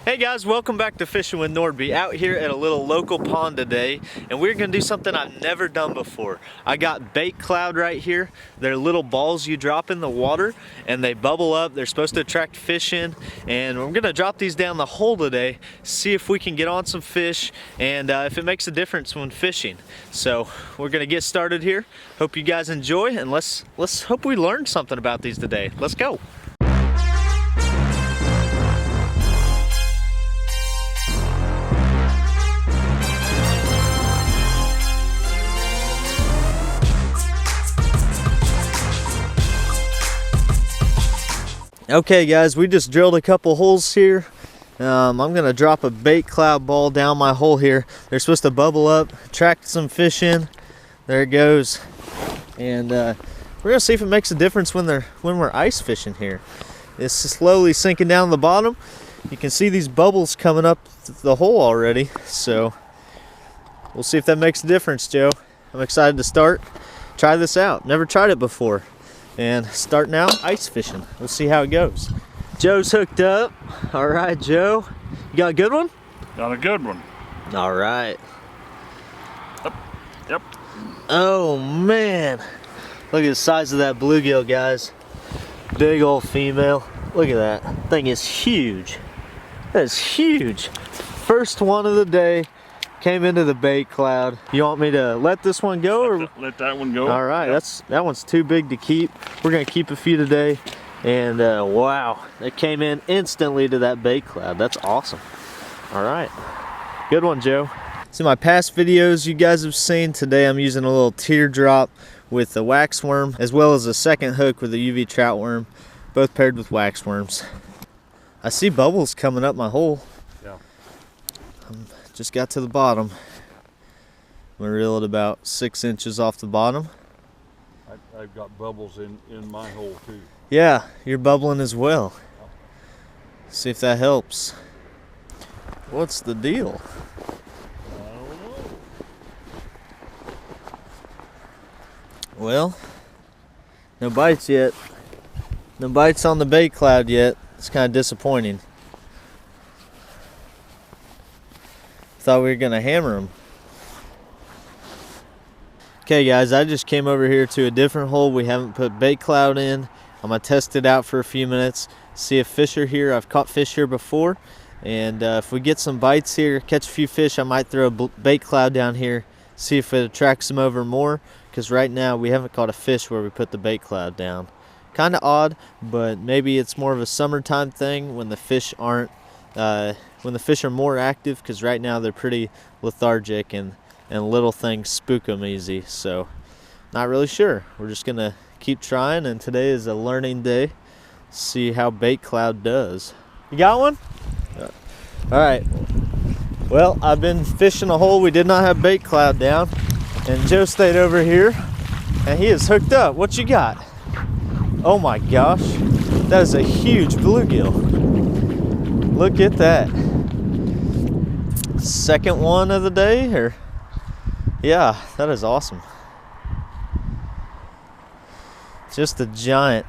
Hey guys, welcome back to Fishing with Nordbye. Out here at a little local pond today, and we're gonna do something I've never done before. I got BAITCLOUD right here. They're little balls you drop in the water and they bubble up. They're supposed to attract fish in, and we're gonna drop these down the hole today, see if we can get on some fish and if it makes a difference when fishing. So we're gonna get started here. Hope you guys enjoy, and let's hope we learn something about these today. Let's go. Okay guys, we just drilled a couple holes here. I'm gonna drop a BAITCLOUD ball down my hole here. They're supposed to bubble up, attract some fish in. There it goes. And we're gonna see if it makes a difference when we're ice fishing here. It's slowly sinking down the bottom. You can see these bubbles coming up the hole already. So we'll see if that makes a difference, Joe. I'm excited to try this out. Never tried it before. And start now ice fishing. We'll see how it goes. Joe's hooked up. All right, Joe. You got a good one? Got a good one. All right. Yep. Oh man. Look at the size of that bluegill, guys. Big old female. Look at that. Thing is huge. That is huge. First one of the day. Came into the BAITCLOUD. You want me to let this one go, or let that one go? All right, yep. That one's too big to keep. We're gonna keep a few today, and wow, it came in instantly to that BAITCLOUD. That's awesome. All right, good one, Joe. So my past videos you guys have seen, today I'm using a little teardrop with the wax worm, as well as a second hook with a UV trout worm, both paired with wax worms. I see bubbles coming up my hole. Yeah. Just got to the bottom. I'm gonna reel it about 6 inches off the bottom. I've got bubbles in my hole too. Yeah, you're bubbling as well. See if that helps. What's the deal? I don't know. Well, no bites yet. No bites on the BAITCLOUD yet. It's kind of disappointing. Thought we were gonna hammer them. Okay guys, I just came over here to a different hole we haven't put BAITCLOUD in. I'm gonna test it out for a few minutes, see if fish are here. I've caught fish here before, and if we get some bites here, catch a few fish, I might throw a BAITCLOUD down here, see if it attracts them over more, because right now we haven't caught a fish where we put the BAITCLOUD down. Kind of odd, but maybe it's more of a summertime thing when the fish aren't when the fish are more active, because right now they're pretty lethargic and little things spook them easy. So not really sure. We're just gonna keep trying, and today is a learning day. See how BAITCLOUD does. You got one? All right. Well, I've been fishing a hole we did not have BAITCLOUD down, and Joe stayed over here and he is hooked up. What you got? Oh my gosh, that is a huge bluegill. Look at that. Second one of the day, or yeah, that is awesome. Just a giant,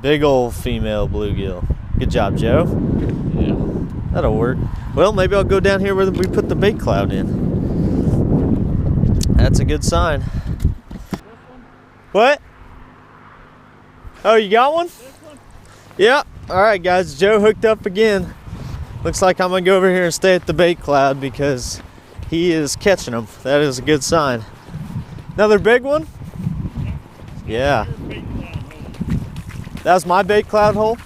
big old female bluegill. Good job, Joe. Yeah. That'll work. Well, maybe I'll go down here where we put the BAITCLOUD in. That's a good sign. What? Oh, you got one? Yeah. All right, guys. Joe hooked up again. Looks like I'm gonna go over here and stay at the BAITCLOUD because he is catching them. That is a good sign. Another big one? Yeah. That was my BAITCLOUD hole?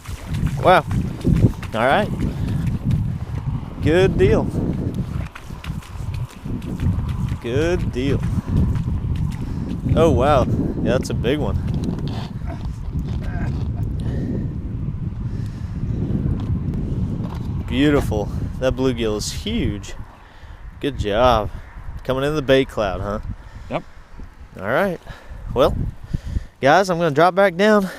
Wow. All right. Good deal. Good deal. Oh, wow. Yeah, that's a big one. Beautiful. That bluegill is huge. Good job. Coming in the BAITCLOUD, huh? Yep. All right. Well, guys, I'm going to drop back down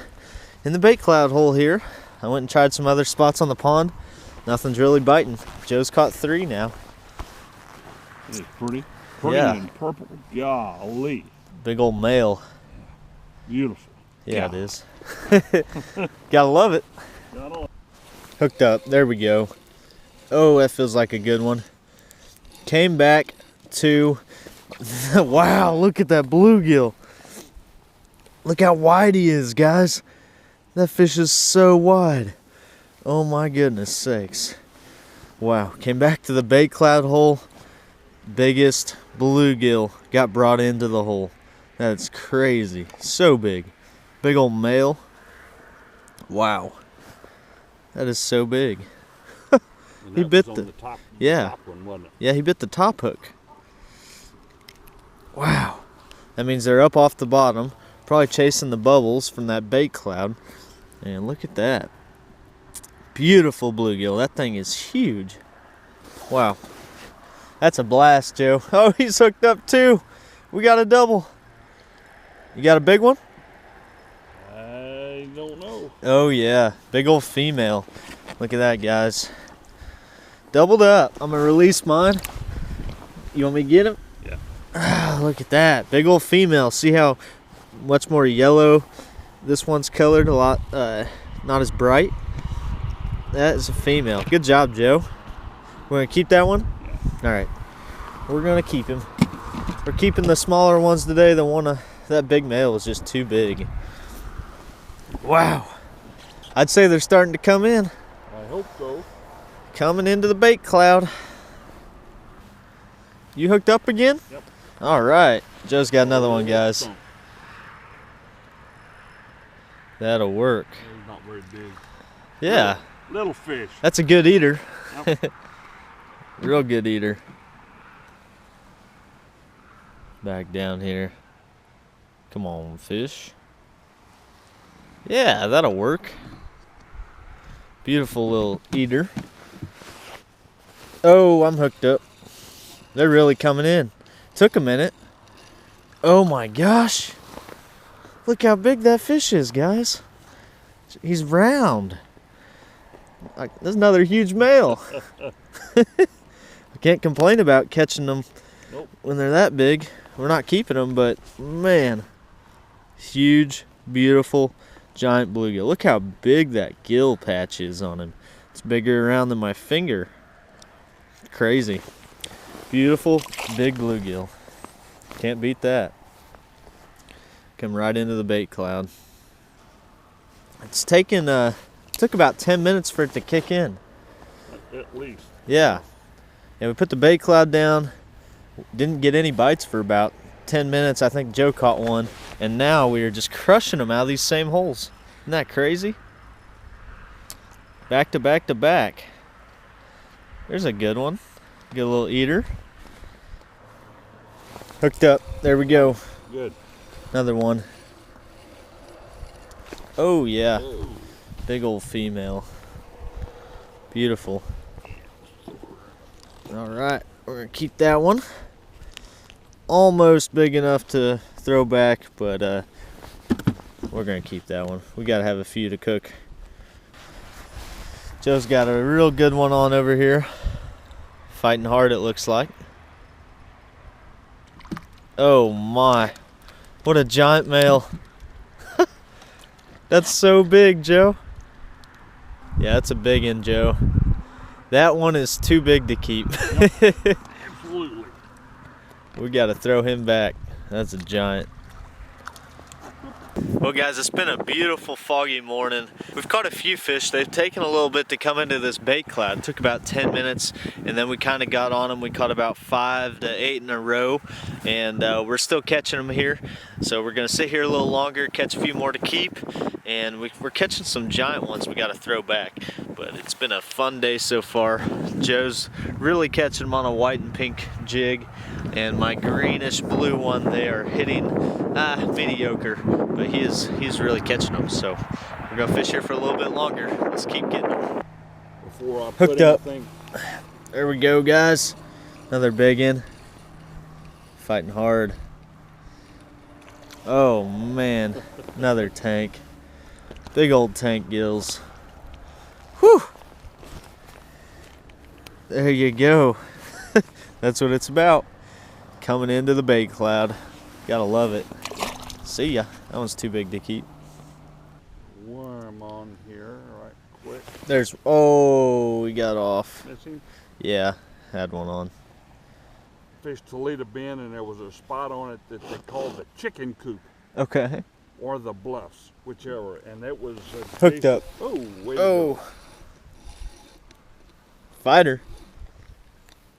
in the BAITCLOUD hole here. I went and tried some other spots on the pond. Nothing's really biting. Joe's caught 3 now. It's pretty Yeah. and purple. Golly. Big old male. Beautiful. Yeah, it is. Gotta love it. Hooked up. There we go. Oh, that feels like a good one. Came back to, wow, look at that bluegill. Look how wide he is, guys. That fish is so wide. Oh my goodness sakes. Wow, came back to the BAITCLOUD hole. Biggest bluegill got brought into the hole. That's crazy. So big. Big old male. Wow. That is so big. He bit the top, yeah. top one, wasn't it? Yeah, he bit the top hook. Wow. That means they're up off the bottom, probably chasing the bubbles from that BAITCLOUD. And look at that. Beautiful bluegill. That thing is huge. Wow. That's a blast, Joe. Oh, he's hooked up too. We got a double. You got a big one? I don't know. Oh yeah, big old female. Look at that, guys. Doubled up. I'm gonna release mine. You want me to get him? Yeah. Ah, look at that, big old female. See how much more yellow this one's colored? A lot, not as bright. That is a female. Good job, Joe. We're gonna keep that one. Yeah. All right, we're gonna keep him. We're keeping the smaller ones today. The one, that big male was just too big. Wow. I'd say they're starting to come in. I hope so. Coming into the BAITCLOUD. You hooked up again? Yep. All right. Joe's got another one, guys. That'll work. He's not very big. Yeah. Little fish. That's a good eater. Yep. Real good eater. Back down here. Come on, fish. Yeah, that'll work. Beautiful little eater. Oh, I'm hooked up. They're really coming in. Took a minute. Oh my gosh. Look how big that fish is, guys. He's round. There's another huge male. I can't complain about catching them when they're that big. We're not keeping them, but man, huge, beautiful, giant bluegill. Look how big that gill patch is on him. It's bigger around than my finger. Crazy. Beautiful, big bluegill. Can't beat that. Come right into the BAITCLOUD. It's taken, took about 10 minutes for it to kick in. At least. Yeah. And we put the BAITCLOUD down. Didn't get any bites for about 10 minutes. I think Joe caught one. And now we are just crushing them out of these same holes. Isn't that crazy? Back to back to back. There's a good one. Get a little eater. Hooked up. There we go. Good. Another one. Oh yeah. Oh. Big old female. Beautiful. All right, we're gonna keep that one. Almost big enough to throw back, but we're gonna keep that one. We gotta have a few to cook. Joe's got a real good one on over here. Fighting hard, it looks like. Oh my, what a giant male. That's so big, Joe. Yeah, that's a big one, Joe. That one is too big to keep. Absolutely. We got to throw him back. That's a giant. Well, guys, it's been a beautiful foggy morning. We've caught a few fish. They've taken a little bit to come into this BAITCLOUD. It took about 10 minutes, and then we kind of got on them. We caught about 5 to 8 in a row, and we're still catching them here. So we're going to sit here a little longer, catch a few more to keep, and we're catching some giant ones we got to throw back. But it's been a fun day so far. Joe's really catching them on a white and pink jig, and my greenish blue one, they are hitting mediocre, but he's really catching them. So we're gonna fish here for a little bit longer. Let's keep getting them. Before I put Hooked up. anything. There we go, guys. Another big one. Fighting hard. Oh man, another tank. Big old tank gills. Whew. There you go. That's what it's about. Coming into the BAITCLOUD. Gotta love it. See ya. That one's too big to keep. Worm on here right quick. There's, oh, he got off. That's him. Yeah, had one on. Fished Toledo Bend, and there was a spot on it that they called the chicken coop Okay. or the bluffs, whichever. And it was Hooked up. Oh, way to Oh. go. Fighter.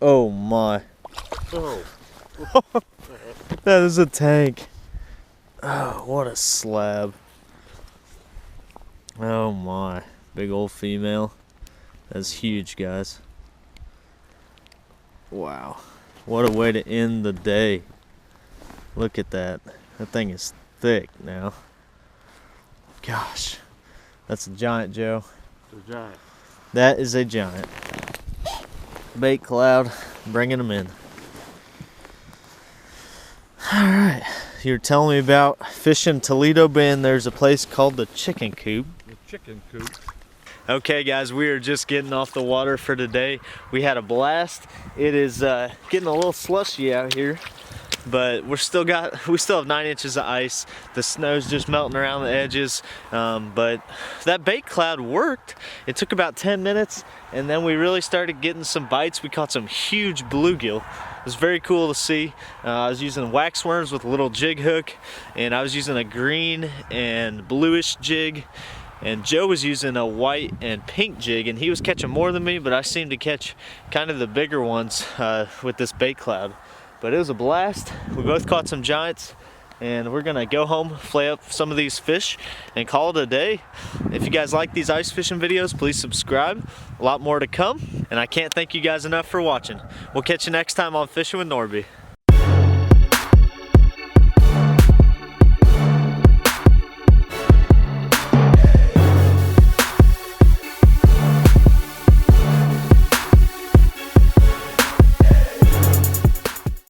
Oh my. Oh, That is a tank. Oh, what a slab. Oh my. Big old female. That's huge, guys. Wow. What a way to end the day. Look at that. That thing is thick now. Gosh. That's a giant, Joe. it's a giant. That is a giant. Bait cloud, bringing them in. All right. You're telling me about fishing Toledo Bend. There's a place called the Chicken Coop. The chicken coop. Okay guys, we are just getting off the water for today. We had a blast. It is getting a little slushy out here, but we still have 9 inches of ice. The snow's just melting around the edges, but that bait cloud worked. It took about 10 minutes, and then we really started getting some bites. We caught some huge bluegill. It was very cool to see. I was using wax worms with a little jig hook, and I was using a green and bluish jig. And Joe was using a white and pink jig, and he was catching more than me, but I seemed to catch kind of the bigger ones with this bait cloud. But it was a blast. We both caught some giants, and we're gonna go home, flay up some of these fish, and call it a day. If you guys like these ice fishing videos, please subscribe. A lot more to come, and I can't thank you guys enough for watching. We'll catch you next time on Fishing with Nordbye.